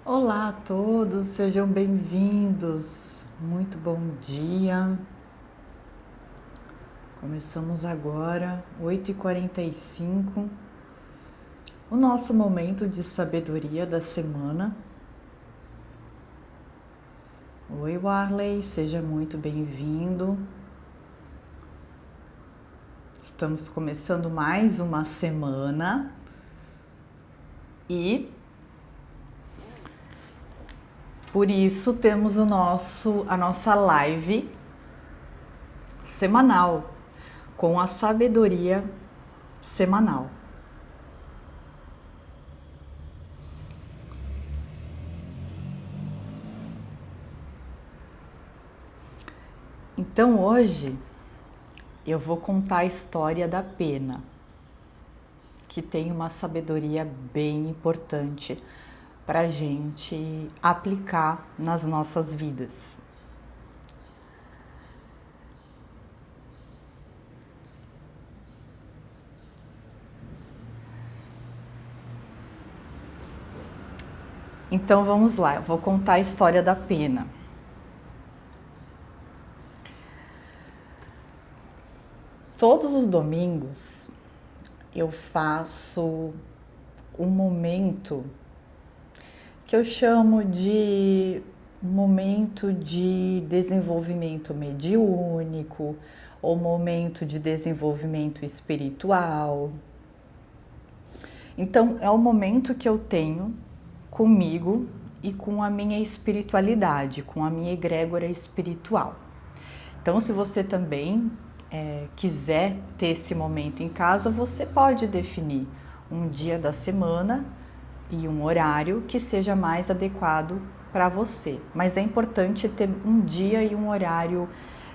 Olá a todos, sejam bem-vindos. Muito bom dia. Começamos agora, 8h45, o nosso momento de sabedoria da semana. Oi, Warley, seja muito bem-vindo. Estamos começando mais uma semana e por isso temos a nossa live semanal com a sabedoria semanal. Então hoje eu vou contar a história da pena, que tem uma sabedoria bem importante para a gente aplicar nas nossas vidas. Então vamos lá, eu vou contar a história da pena. Todos os domingos eu faço um momento que eu chamo de momento de desenvolvimento mediúnico ou momento de desenvolvimento espiritual. Então, é o momento que eu tenho comigo e com a minha espiritualidade, com a minha egrégora espiritual. Então, se você também quiser ter esse momento em casa, você pode definir um dia da semana e um horário que seja mais adequado para você. Mas é importante ter um dia e um horário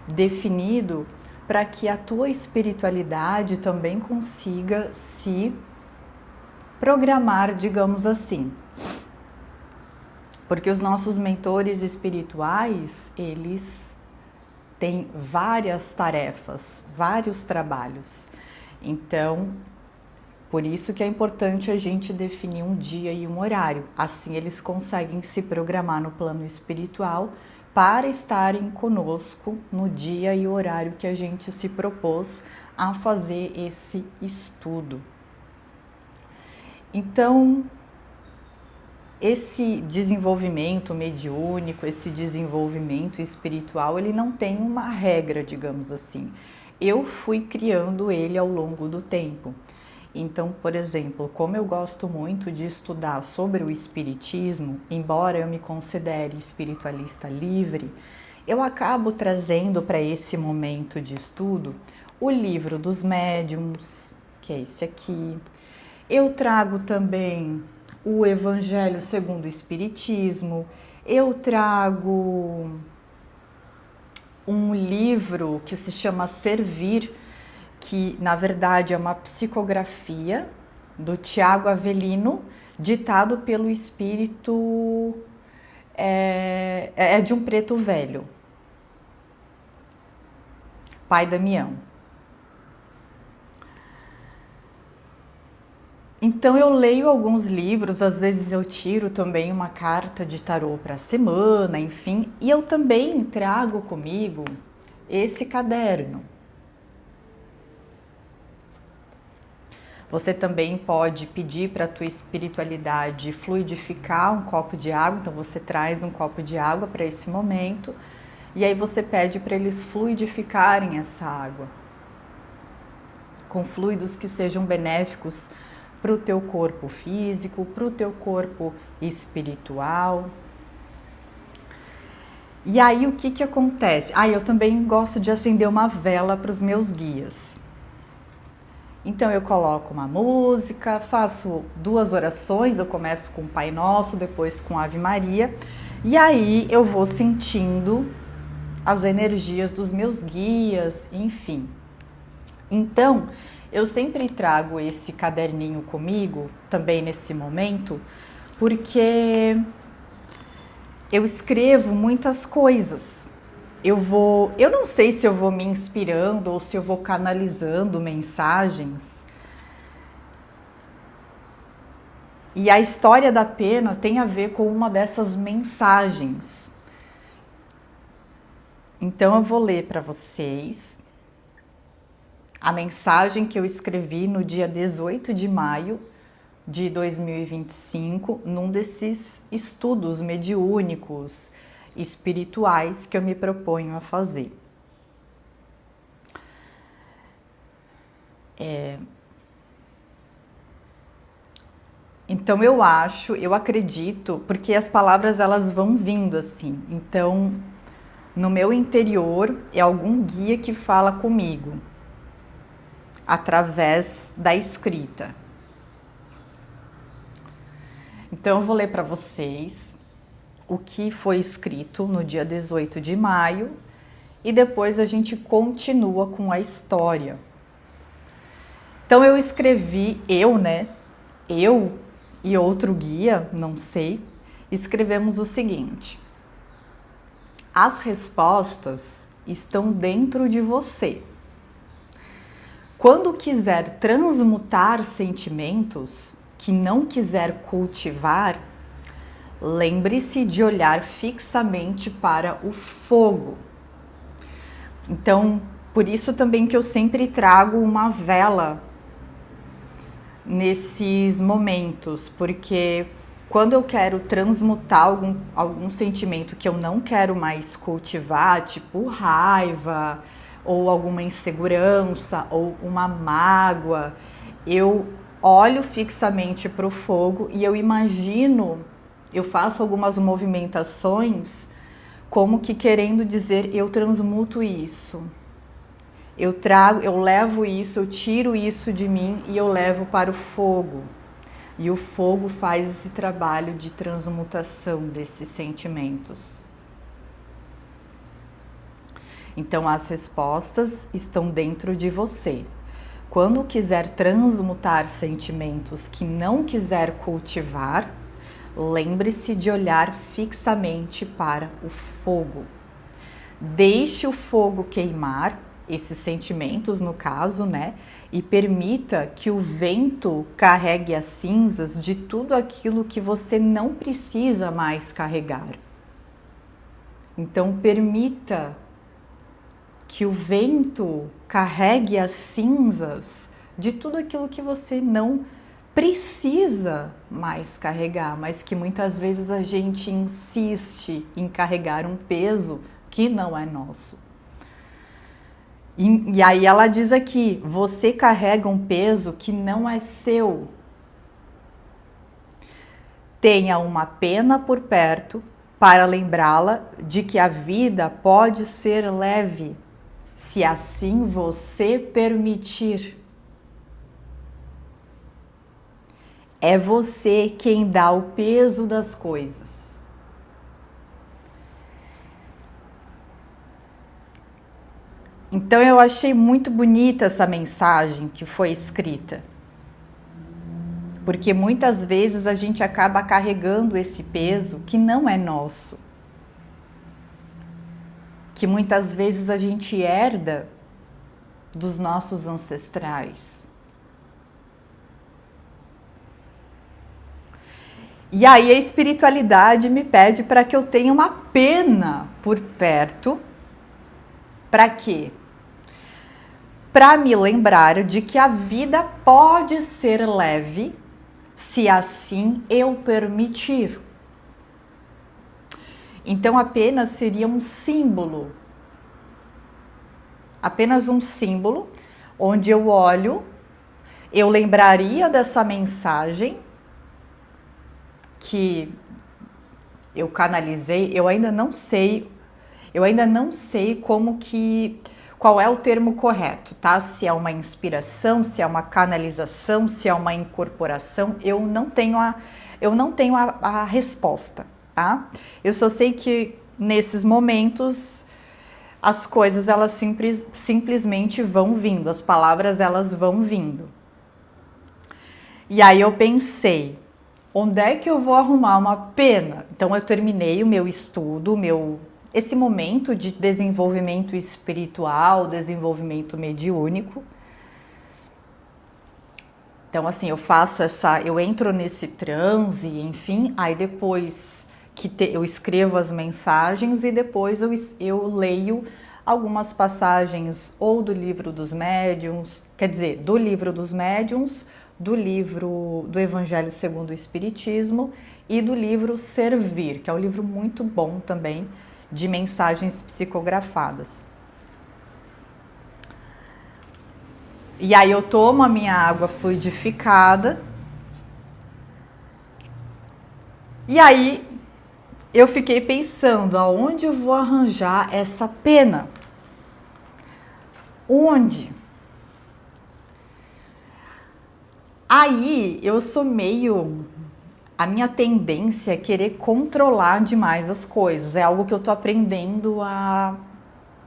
definido para que a tua espiritualidade também consiga se programar, digamos assim. Porque os nossos mentores espirituais, eles têm várias tarefas, vários trabalhos. Então, por isso que é importante a gente definir um dia e um horário. Assim eles conseguem se programar no plano espiritual para estarem conosco no dia e horário que a gente se propôs a fazer esse estudo. Então, esse desenvolvimento mediúnico, esse desenvolvimento espiritual, ele não tem uma regra, digamos assim. Eu fui criando ele ao longo do tempo. Então, por exemplo, como eu gosto muito de estudar sobre o espiritismo, embora eu me considere espiritualista livre, eu acabo trazendo para esse momento de estudo o livro dos médiuns, que é esse aqui. Eu trago também o Evangelho segundo o Espiritismo, eu trago um livro que se chama Servir, que na verdade é uma psicografia do Tiago Avelino, ditado pelo espírito de um preto velho, Pai Damião. Então eu leio alguns livros, às vezes eu tiro também uma carta de tarô para a semana, enfim, e eu também trago comigo esse caderno. Você também pode pedir para a tua espiritualidade fluidificar um copo de água, então você traz um copo de água para esse momento e aí você pede para eles fluidificarem essa água com fluidos que sejam benéficos para o teu corpo físico, para o teu corpo espiritual. E aí o que acontece? Eu também gosto de acender uma vela para os meus guias. Então eu coloco uma música, faço 2 orações, eu começo com o Pai Nosso, depois com a Ave Maria, e aí eu vou sentindo as energias dos meus guias, enfim. Então, eu sempre trago esse caderninho comigo, também nesse momento, porque eu escrevo muitas coisas. Eu não sei se eu vou me inspirando ou se eu vou canalizando mensagens E a história da pena tem a ver com uma dessas mensagens. Então eu vou ler para vocês a mensagem que eu escrevi no dia 18 de maio de 2025, num desses estudos mediúnicos, espirituais que eu me proponho a fazer. Então eu acredito, porque as palavras elas vão vindo assim. Então, no meu interior é algum guia que fala comigo através da escrita. Então eu vou ler para vocês o que foi escrito no dia 18 de maio e depois a gente continua com a história. Então eu escrevi, eu e outro guia, não sei, escrevemos o seguinte: as respostas estão dentro de você. Quando quiser transmutar sentimentos que não quiser cultivar, lembre-se de olhar fixamente para o fogo. Então, por isso também que eu sempre trago uma vela nesses momentos, porque quando eu quero transmutar algum sentimento que eu não quero mais cultivar, tipo raiva, ou alguma insegurança, ou uma mágoa, eu olho fixamente para o fogo e eu imagino, eu faço algumas movimentações como que querendo dizer, eu transmuto isso. Eu levo isso, eu tiro isso de mim e eu levo para o fogo. E o fogo faz esse trabalho de transmutação desses sentimentos. Então as respostas estão dentro de você. Quando quiser transmutar sentimentos que não quiser cultivar, lembre-se de olhar fixamente para o fogo. Deixe o fogo queimar esses sentimentos, no caso, né? E permita que o vento carregue as cinzas de tudo aquilo que você não precisa mais carregar. Então, permita que o vento carregue as cinzas de tudo aquilo que você não precisa mais carregar, mas que muitas vezes a gente insiste em carregar um peso que não é nosso. E aí ela diz aqui, você carrega um peso que não é seu. Tenha uma pena por perto para lembrá-la de que a vida pode ser leve, se assim você permitir. É você quem dá o peso das coisas. Então eu achei muito bonita essa mensagem que foi escrita. Porque muitas vezes a gente acaba carregando esse peso que não é nosso. Que muitas vezes a gente herda dos nossos ancestrais. E aí a espiritualidade me pede para que eu tenha uma pena por perto. Para quê? Para me lembrar de que a vida pode ser leve, se assim eu permitir. Então apenas seria um símbolo. Apenas um símbolo, onde eu olho, eu lembraria dessa mensagem que eu canalizei, eu ainda não sei qual é o termo correto, tá? Se é uma inspiração, se é uma canalização, se é uma incorporação, eu não tenho a resposta, tá? Eu só sei que nesses momentos as coisas elas simplesmente vão vindo, as palavras elas vão vindo. E aí eu pensei, onde é que eu vou arrumar uma pena? Então eu terminei o meu estudo, esse momento de desenvolvimento espiritual, desenvolvimento mediúnico. Então, assim, eu entro nesse transe, enfim, aí depois eu escrevo as mensagens e depois eu leio algumas passagens ou do livro dos médiuns, quer dizer, do livro dos médiuns, do livro do Evangelho segundo o Espiritismo e do livro Servir, que é um livro muito bom também, de mensagens psicografadas. E aí eu tomo a minha água fluidificada. E aí eu fiquei pensando, aonde eu vou arranjar essa pena? Onde? Aí eu sou meio... A minha tendência é querer controlar demais as coisas. É algo que eu tô aprendendo a,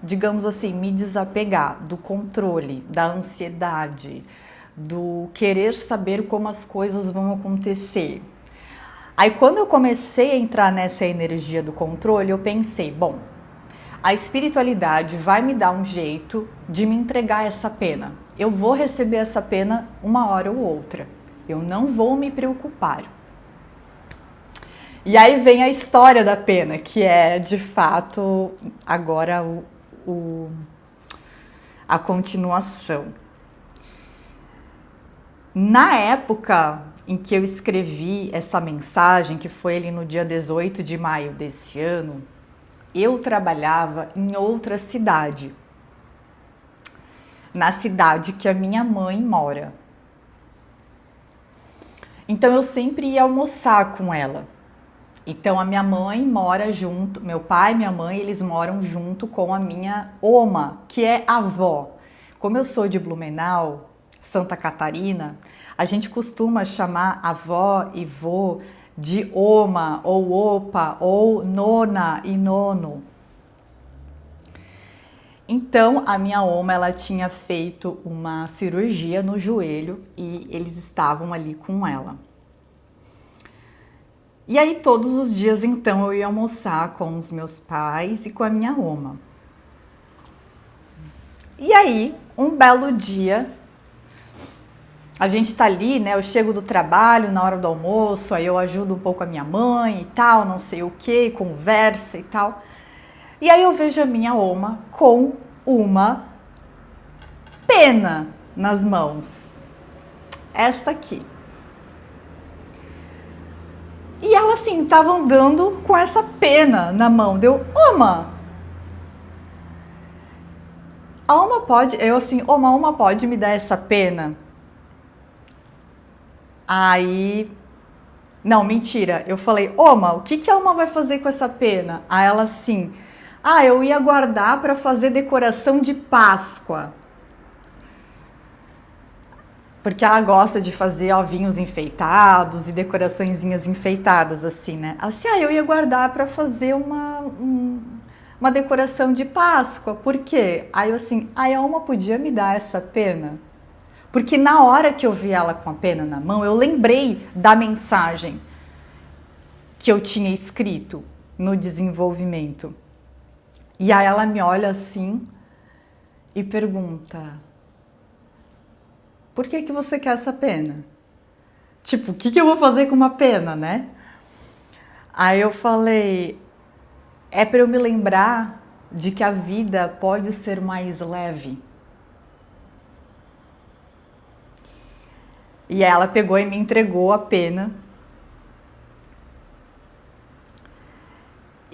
digamos assim, me desapegar do controle, da ansiedade, do querer saber como as coisas vão acontecer. Aí quando eu comecei a entrar nessa energia do controle, eu pensei, bom, a espiritualidade vai me dar um jeito de me entregar essa pena. Eu vou receber essa pena uma hora ou outra. Eu não vou me preocupar. E aí vem a história da pena, que é de fato agora a continuação. Na época em que eu escrevi essa mensagem, que foi ali no dia 18 de maio desse ano, eu trabalhava em outra cidade, na cidade que a minha mãe mora. Então eu sempre ia almoçar com ela. Então a minha mãe mora junto, meu pai e minha mãe, eles moram junto com a minha oma, que é avó. Como eu sou de Blumenau, Santa Catarina, a gente costuma chamar avó e vô de oma, ou opa, ou nona e nono. Então a minha oma, ela tinha feito uma cirurgia no joelho e eles estavam ali com ela. E aí todos os dias então eu ia almoçar com os meus pais e com a minha oma. E aí, um belo dia, a gente tá ali, né? Eu chego do trabalho na hora do almoço, aí eu ajudo um pouco a minha mãe e tal, não sei o que, conversa e tal. E aí eu vejo a minha oma com uma pena nas mãos. Esta aqui. E ela assim, tava andando com essa pena na mão. Deu, Oma! A Oma pode... Eu assim, Oma pode me dar essa pena? Aí... Não, mentira. Eu falei, Oma, o que a Oma vai fazer com essa pena? Aí ela assim, eu ia guardar para fazer decoração de Páscoa. Porque ela gosta de fazer ovinhos enfeitados e decoraçõezinhas enfeitadas, assim, né? Assim, eu ia guardar para fazer uma decoração de Páscoa. Por quê? Aí eu assim, a Oma podia me dar essa pena? Porque na hora que eu vi ela com a pena na mão, eu lembrei da mensagem que eu tinha escrito no desenvolvimento. E aí ela me olha assim e pergunta... Por que você quer essa pena? Tipo, o que eu vou fazer com uma pena, né? Aí eu falei, é para eu me lembrar de que a vida pode ser mais leve. E ela pegou e me entregou a pena.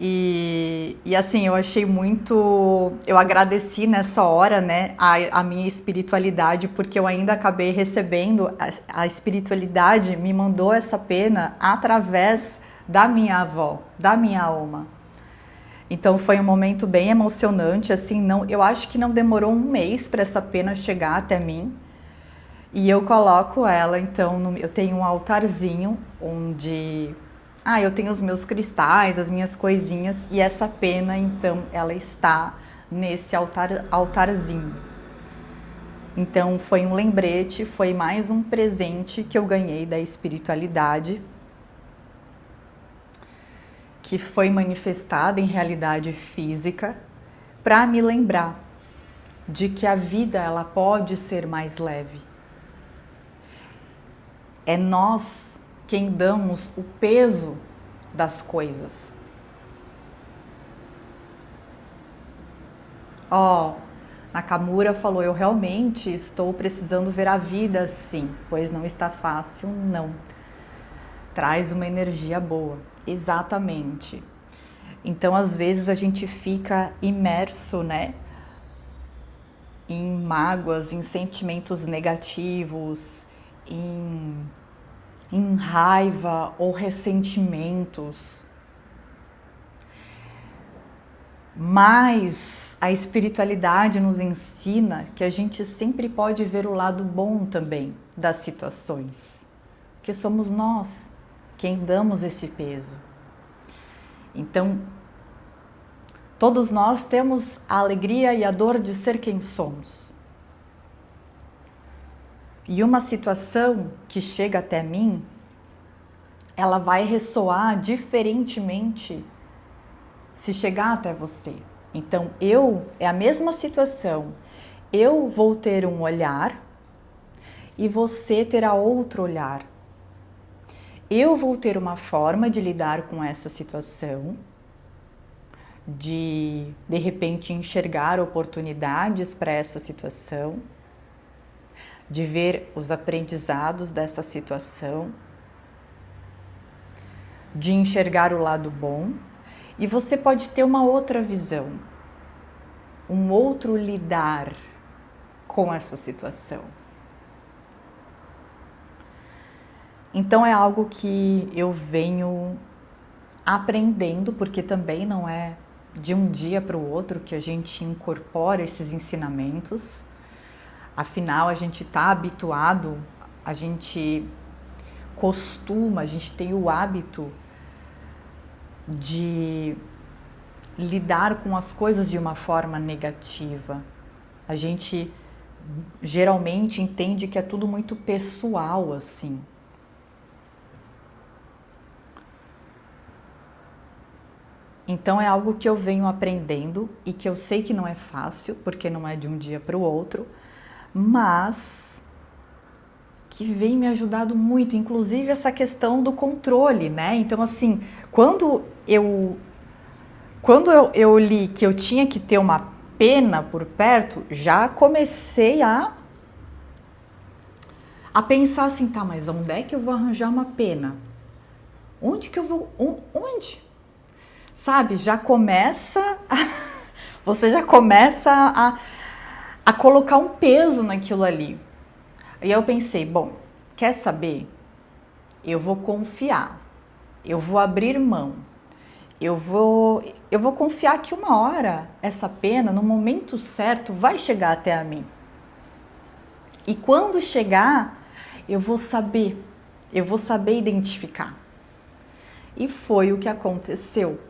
E assim, eu achei muito... Eu agradeci nessa hora, né, a minha espiritualidade, porque eu ainda acabei recebendo... A espiritualidade me mandou essa pena através da minha avó, da minha oma. Então foi um momento bem emocionante, assim, eu acho que não demorou um mês para essa pena chegar até mim. E eu coloco ela, então, eu tenho um altarzinho onde... eu tenho os meus cristais, as minhas coisinhas, e essa pena, então, ela está nesse altarzinho. Então, foi um lembrete, foi mais um presente que eu ganhei da espiritualidade, que foi manifestada em realidade física, para me lembrar de que a vida, ela pode ser mais leve. É nós quem damos o peso das coisas. Ó, Nakamura falou, eu realmente estou precisando ver a vida assim, pois não está fácil, não. Traz uma energia boa. Exatamente. Então, às vezes, a gente fica imerso, né? Em mágoas, em sentimentos negativos, em raiva ou ressentimentos. Mas a espiritualidade nos ensina que a gente sempre pode ver o lado bom também das situações, que somos nós quem damos esse peso. Então, todos nós temos a alegria e a dor de ser quem somos. E uma situação que chega até mim, ela vai ressoar diferentemente se chegar até você. Então, é a mesma situação. Eu vou ter um olhar e você terá outro olhar. Eu vou ter uma forma de lidar com essa situação, de repente enxergar oportunidades para essa situação, de ver os aprendizados dessa situação, de enxergar o lado bom, e você pode ter uma outra visão, um outro lidar com essa situação. Então é algo que eu venho aprendendo, porque também não é de um dia para o outro que a gente incorpora esses ensinamentos. Afinal, a gente está habituado, a gente costuma, a gente tem o hábito de lidar com as coisas de uma forma negativa. A gente geralmente entende que é tudo muito pessoal, assim. Então é algo que eu venho aprendendo e que eu sei que não é fácil, porque não é de um dia para o outro, mas que vem me ajudado muito, inclusive essa questão do controle, né? Então, assim, quando eu li que eu tinha que ter uma pena por perto, já comecei a pensar assim, tá, mas onde é que eu vou arranjar uma pena? Onde que eu vou? Onde? Sabe, você já começa a colocar um peso naquilo ali. E eu pensei, bom, quer saber? Eu vou confiar, eu vou abrir mão, eu vou confiar que uma hora essa pena, no momento certo, vai chegar até a mim. E quando chegar, eu vou saber identificar. E foi o que aconteceu.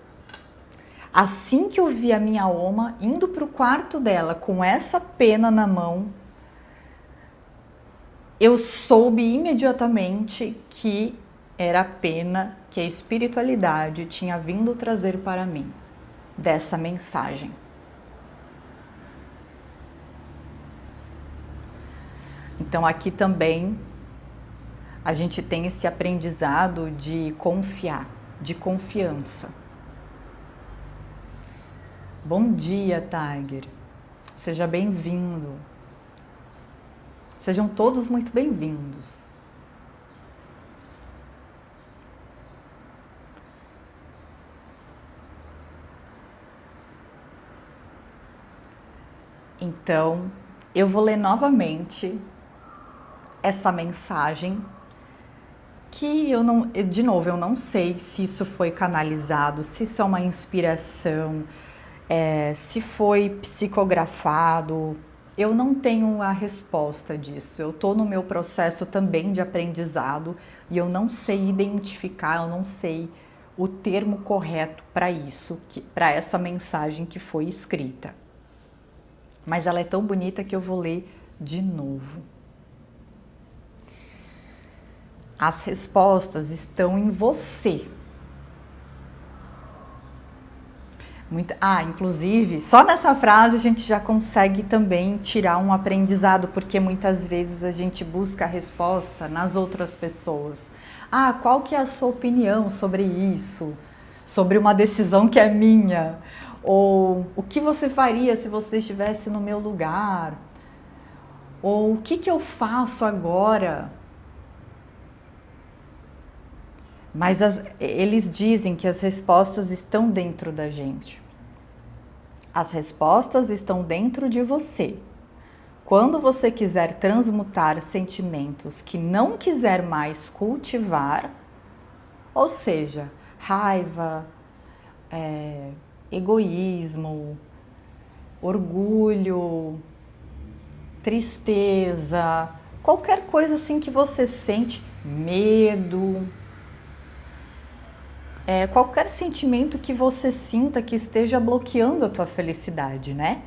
Assim que eu vi a minha Oma indo para o quarto dela com essa pena na mão, eu soube imediatamente que era a pena que a espiritualidade tinha vindo trazer para mim, dessa mensagem. Então aqui também a gente tem esse aprendizado de confiar, de confiança. Bom dia, Tiger. Seja bem-vindo. Sejam todos muito bem-vindos. Então, eu vou ler novamente essa mensagem que eu não sei se isso foi canalizado, se isso é uma inspiração, se foi psicografado. Eu não tenho a resposta disso. Eu estou no meu processo também de aprendizado e eu não sei identificar, eu não sei o termo correto para isso, para essa mensagem que foi escrita. Mas ela é tão bonita que eu vou ler de novo. As respostas estão em você. Inclusive, só nessa frase a gente já consegue também tirar um aprendizado, porque muitas vezes a gente busca a resposta nas outras pessoas. Qual que é a sua opinião sobre isso? Sobre uma decisão que é minha? Ou o que você faria se você estivesse no meu lugar? Ou o que eu faço agora? Mas eles dizem que as respostas estão dentro da gente. As respostas estão dentro de você. Quando você quiser transmutar sentimentos que não quiser mais cultivar, ou seja, raiva, egoísmo, orgulho, tristeza, qualquer coisa assim que você sente, medo, qualquer sentimento que você sinta que esteja bloqueando a tua felicidade, né?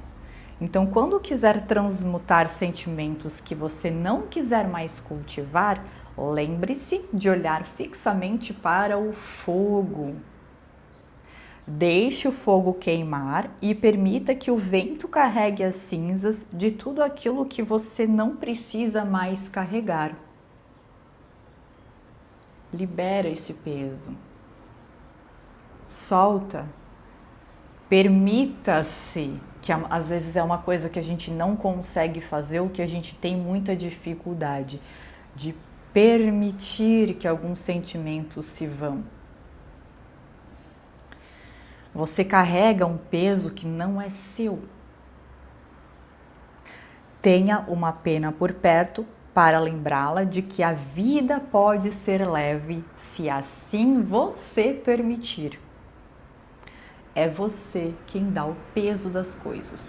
Então, quando quiser transmutar sentimentos que você não quiser mais cultivar, lembre-se de olhar fixamente para o fogo. Deixe o fogo queimar e permita que o vento carregue as cinzas de tudo aquilo que você não precisa mais carregar. Libera esse peso. Solta. Permita-se, que às vezes é uma coisa que a gente não consegue fazer, ou que a gente tem muita dificuldade, de permitir que alguns sentimentos se vão. Você carrega um peso que não é seu. Tenha uma pena por perto para lembrá-la de que a vida pode ser leve se assim você permitir. É você quem dá o peso das coisas.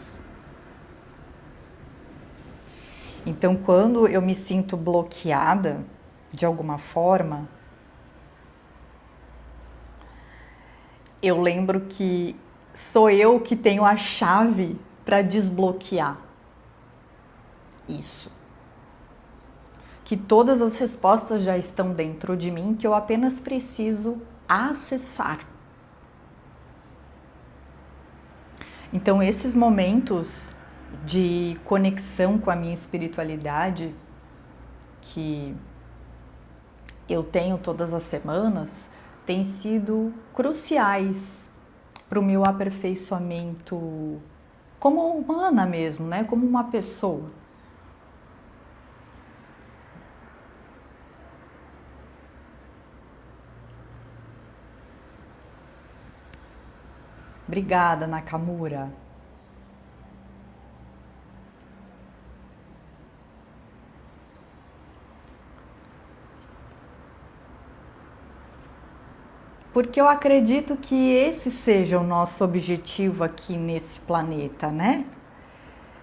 Então, quando eu me sinto bloqueada de alguma forma, eu lembro que sou eu que tenho a chave para desbloquear isso. Que todas as respostas já estão dentro de mim, que eu apenas preciso acessar. Então, esses momentos de conexão com a minha espiritualidade que eu tenho todas as semanas têm sido cruciais para o meu aperfeiçoamento como humana mesmo, né? Como uma pessoa. Obrigada, Nakamura. Porque eu acredito que esse seja o nosso objetivo aqui nesse planeta, né?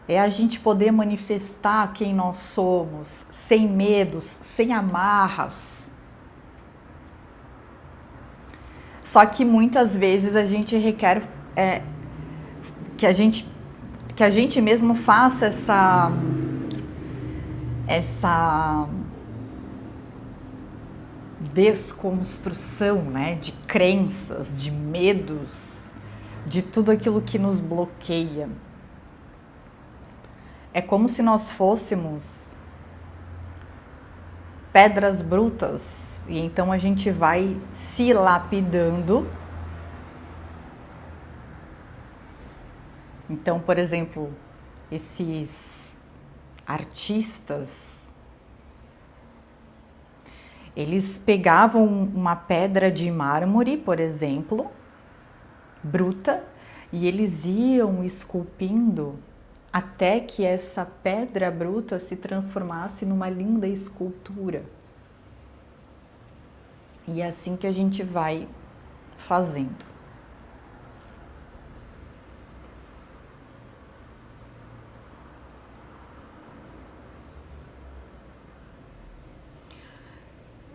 É a gente poder manifestar quem nós somos, sem medos, sem amarras. Só que muitas vezes a gente requer que a gente mesmo faça essa desconstrução, né, de crenças, de medos, de tudo aquilo que nos bloqueia. É como se nós fôssemos pedras brutas. E então a gente vai se lapidando. Então, por exemplo, esses artistas, eles pegavam uma pedra de mármore, por exemplo, bruta, e eles iam esculpindo até que essa pedra bruta se transformasse numa linda escultura. E é assim que a gente vai fazendo.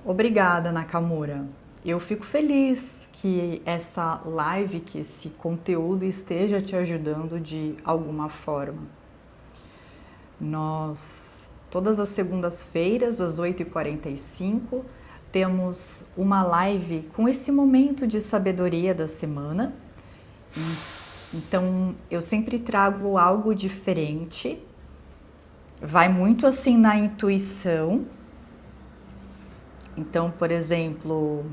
Obrigada, Nakamura. Eu fico feliz que essa live, que esse conteúdo esteja te ajudando de alguma forma. Nós, todas as segundas-feiras, às 8h45, temos uma live com esse momento de sabedoria da semana. Então, eu sempre trago algo diferente, vai muito assim na intuição. Então, por exemplo,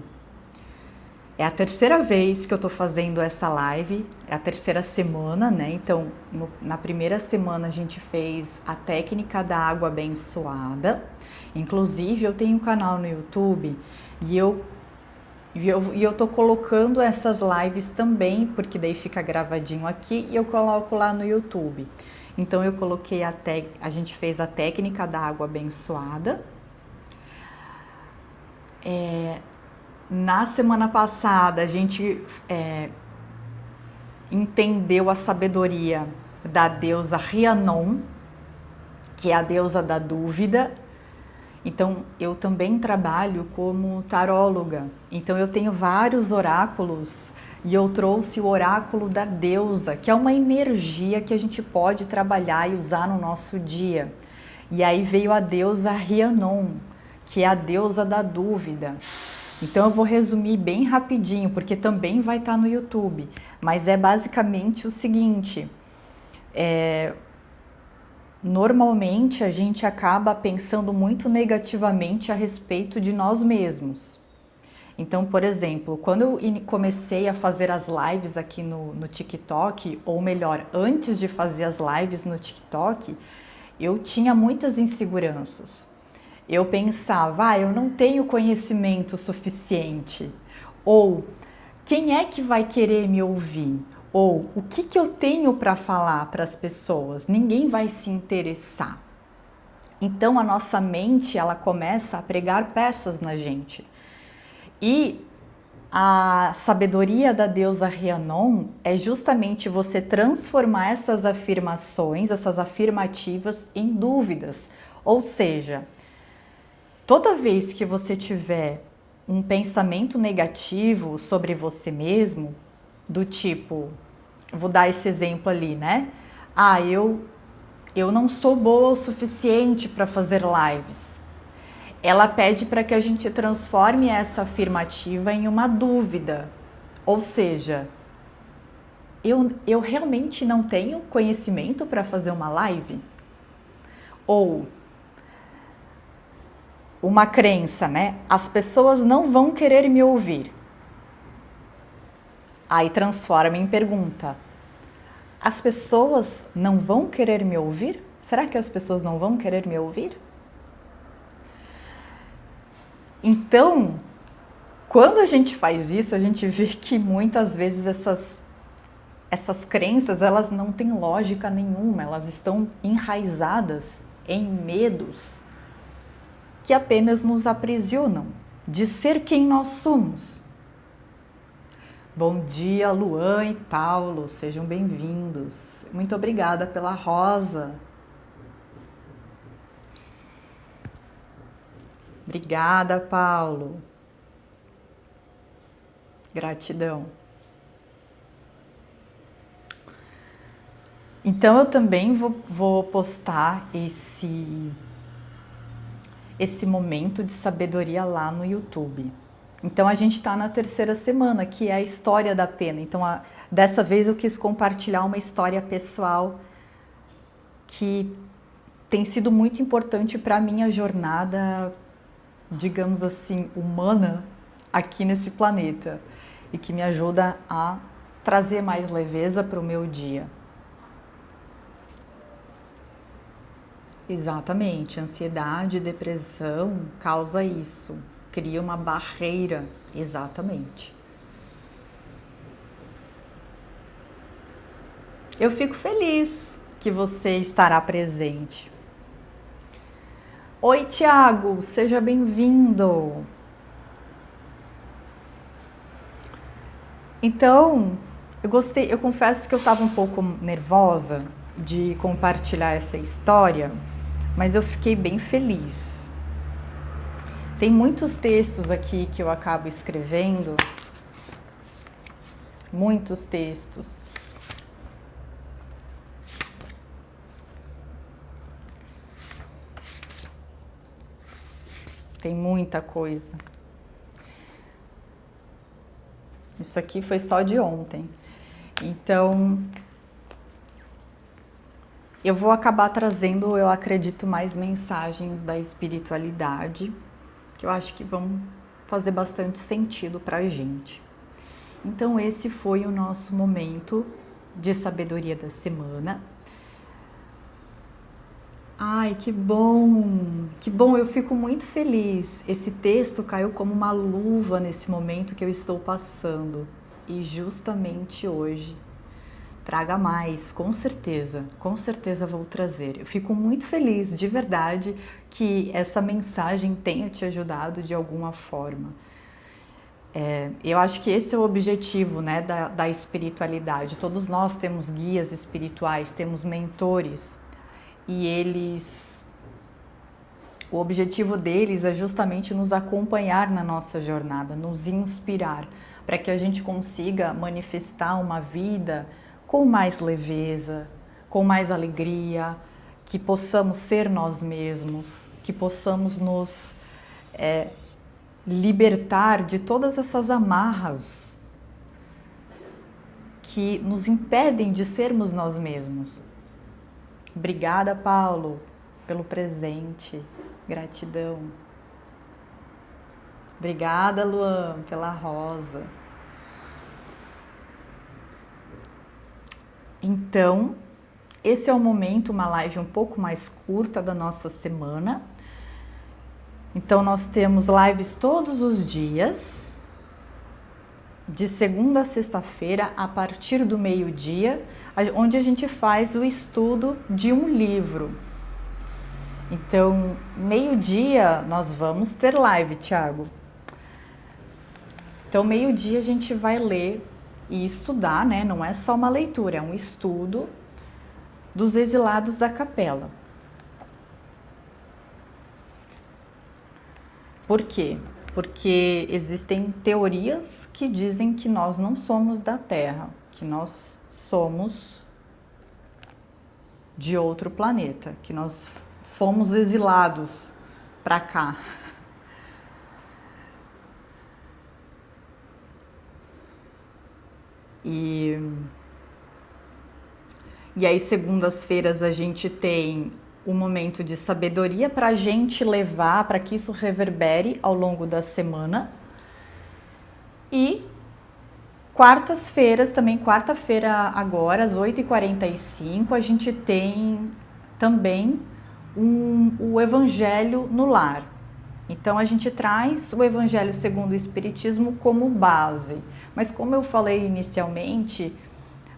é a terceira vez que eu tô fazendo essa live, é a terceira semana, né? Então, na primeira semana a gente fez a técnica da água abençoada. Inclusive, eu tenho um canal no YouTube e eu tô colocando essas lives também, porque daí fica gravadinho aqui e eu coloco lá no YouTube. Então, eu coloquei a gente fez a técnica da água abençoada. Na semana passada, a gente entendeu a sabedoria da deusa Rhiannon, que é a deusa da dúvida. Então, eu também trabalho como taróloga. Então, eu tenho vários oráculos e eu trouxe o oráculo da deusa, que é uma energia que a gente pode trabalhar e usar no nosso dia. E aí veio a deusa Rhiannon, que é a deusa da dúvida. Então eu vou resumir bem rapidinho, porque também vai estar no YouTube. Mas é basicamente o seguinte, normalmente a gente acaba pensando muito negativamente a respeito de nós mesmos. Então, por exemplo, quando eu comecei a fazer as lives aqui no TikTok, ou melhor, antes de fazer as lives no TikTok, eu tinha muitas inseguranças. Eu pensava, eu não tenho conhecimento suficiente. Ou, quem é que vai querer me ouvir? Ou, o que eu tenho para falar para as pessoas? Ninguém vai se interessar. Então, a nossa mente, ela começa a pregar peças na gente. E a sabedoria da deusa Rhiannon é justamente você transformar essas afirmações, essas afirmativas em dúvidas. Ou seja, toda vez que você tiver um pensamento negativo sobre você mesmo, do tipo, vou dar esse exemplo ali, né? Eu não sou boa o suficiente para fazer lives. Ela pede para que a gente transforme essa afirmativa em uma dúvida. Ou seja, eu realmente não tenho conhecimento para fazer uma live? Ou uma crença, né? As pessoas não vão querer me ouvir. Aí transforma em pergunta. As pessoas não vão querer me ouvir? Será que as pessoas não vão querer me ouvir? Então, quando a gente faz isso, a gente vê que muitas vezes essas crenças, elas não têm lógica nenhuma, elas estão enraizadas em medos que apenas nos aprisionam de ser quem nós somos. Bom dia, Luan e Paulo, sejam bem-vindos. Muito obrigada pela rosa. Obrigada, Paulo. Gratidão. Então eu também vou postar esse momento de sabedoria lá no YouTube. Então a gente está na terceira semana, que é a história da pena. Então dessa vez eu quis compartilhar uma história pessoal que tem sido muito importante para a minha jornada, digamos assim, humana aqui nesse planeta e que me ajuda a trazer mais leveza para o meu dia. Exatamente, ansiedade e depressão causa isso, cria uma barreira, exatamente. Eu fico feliz que você estará presente. Oi, Tiago, seja bem-vindo. Então, eu confesso que eu estava um pouco nervosa de compartilhar essa história, mas eu fiquei bem feliz. Tem muitos textos aqui que eu acabo escrevendo, muitos textos. Tem muita coisa. Isso aqui foi só de ontem. Então, eu vou acabar trazendo, eu acredito, mais mensagens da espiritualidade, que eu acho que vão fazer bastante sentido pra gente. Então, esse foi o nosso momento de sabedoria da semana. Ai, que bom, eu fico muito feliz. Esse texto caiu como uma luva nesse momento que eu estou passando. E justamente hoje, traga mais, com certeza vou trazer. Eu fico muito feliz, de verdade, que essa mensagem tenha te ajudado de alguma forma. Eu acho que esse é o objetivo, né, da espiritualidade. Todos nós temos guias espirituais, temos mentores, e o objetivo deles é justamente nos acompanhar na nossa jornada, nos inspirar, para que a gente consiga manifestar uma vida com mais leveza, com mais alegria, que possamos ser nós mesmos, que possamos nos libertar de todas essas amarras que nos impedem de sermos nós mesmos. Obrigada, Paulo, pelo presente. Gratidão. Obrigada, Luan, pela rosa. Então, esse é o momento, uma live um pouco mais curta da nossa semana. Então, nós temos lives todos os dias, de segunda a sexta-feira, a partir do meio-dia, onde a gente faz o estudo de um livro. Então, meio-dia nós vamos ter live, Thiago. Então, meio-dia a gente vai ler e estudar, né? Não é só uma leitura, é um estudo dos exilados da capela. Por quê? Porque existem teorias que dizem que nós não somos da Terra, que nós somos de outro planeta, que nós fomos exilados para cá. E aí, segundas-feiras, a gente tem um momento de sabedoria para a gente levar, para que isso reverbere ao longo da semana. E quartas-feiras, também quarta-feira agora, às 8h45, a gente tem também o Evangelho no Lar. Então, a gente traz o Evangelho segundo o Espiritismo como base. Mas como eu falei inicialmente,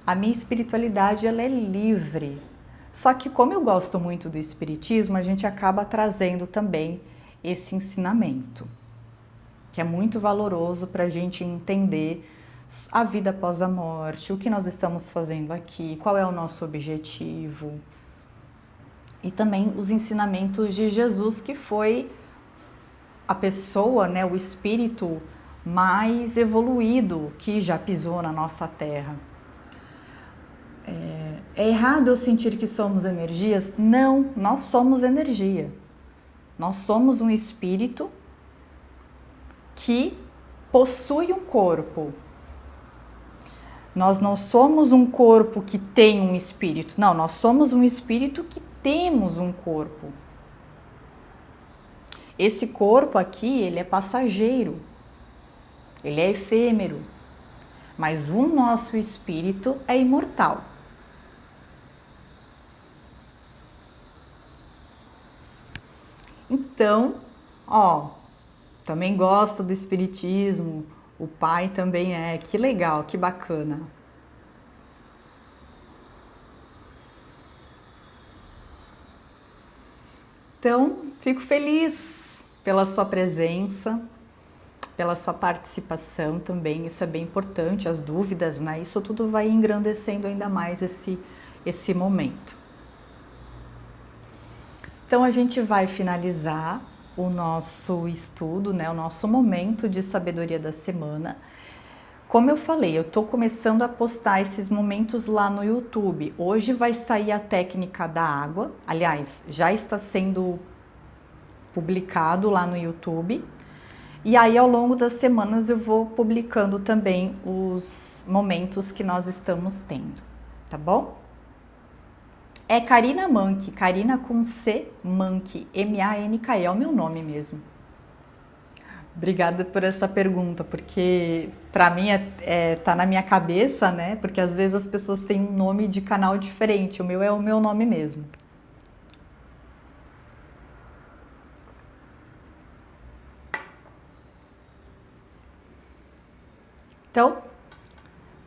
a minha espiritualidade ela é livre. Só que como eu gosto muito do Espiritismo, a gente acaba trazendo também esse ensinamento, que é muito valoroso para a gente entender a vida após a morte, o que nós estamos fazendo aqui, qual é o nosso objetivo. E também os ensinamentos de Jesus, que foi a pessoa, né, o espírito mais evoluído que já pisou na nossa terra. É errado eu sentir que somos energias? Não, nós somos energia. Nós somos um espírito que possui um corpo. Nós não somos um corpo que tem um espírito. Não, nós somos um espírito que temos um corpo. Esse corpo aqui, ele é passageiro. Ele é efêmero. Mas o nosso espírito é imortal. Então, também gosto do espiritismo, o pai também é, que legal, que bacana. Então, fico feliz pela sua presença, pela sua participação também, isso é bem importante, as dúvidas, né? Isso tudo vai engrandecendo ainda mais esse momento. Então, a gente vai finalizar o nosso estudo, né? O nosso momento de sabedoria da semana. Como eu falei, eu estou começando a postar esses momentos lá no YouTube. Hoje vai sair a técnica da água, aliás, já está sendo publicado lá no YouTube. E aí, ao longo das semanas, eu vou publicando também os momentos que nós estamos tendo, tá bom? É Karina Mank, Karina com C, Mank, M-A-N-K-E, é o meu nome mesmo. Obrigada por essa pergunta, porque para mim tá na minha cabeça, né? Porque às vezes as pessoas têm um nome de canal diferente, o meu é o meu nome mesmo. Então,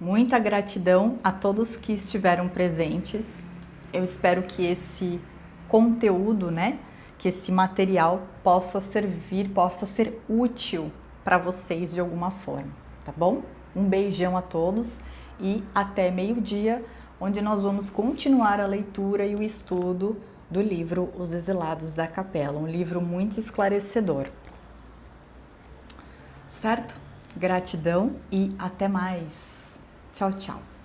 muita gratidão a todos que estiveram presentes. Eu espero que esse conteúdo, né, que esse material possa servir, possa ser útil para vocês de alguma forma, tá bom? Um beijão a todos e até meio-dia, onde nós vamos continuar a leitura e o estudo do livro Os Exilados da Capela, um livro muito esclarecedor. Certo? Gratidão e até mais. Tchau, tchau.